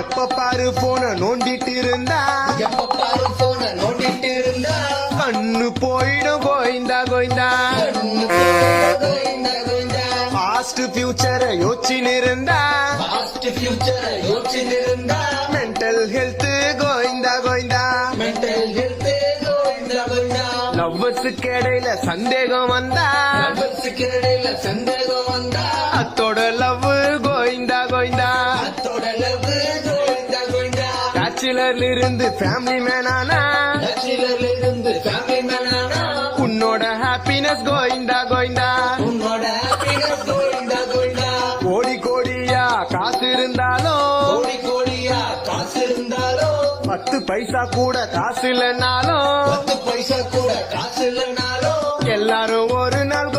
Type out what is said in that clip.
எப்ப பாரு போன நோண்டிட்டு இருந்தா கண்ணு போயிடும் கோயிந்தா கோயிந்தா பாஸ்ட் ஃபியூச்சரை யோசிச்சு இருந்தா மென்டல் ஹெல்த் கோயிந்தா கோயிந்தா லவ்வர்ஸுக்கு இடையில சந்தேகம் வந்தா அத்தோட லவ் கோயிந்தா கோயிந்தா பேச்சுலர்ல இருந்து ஃபேமிலி மேனானா உன்னோட ஹாப்பினஸ் கோயிந்தா கோயிந்தா கோடி கோடியா காசு இருந்தாலும் 10 பைசா கூட காசு இல்லைனாலும் எல்லாரும் ஒரு நாள்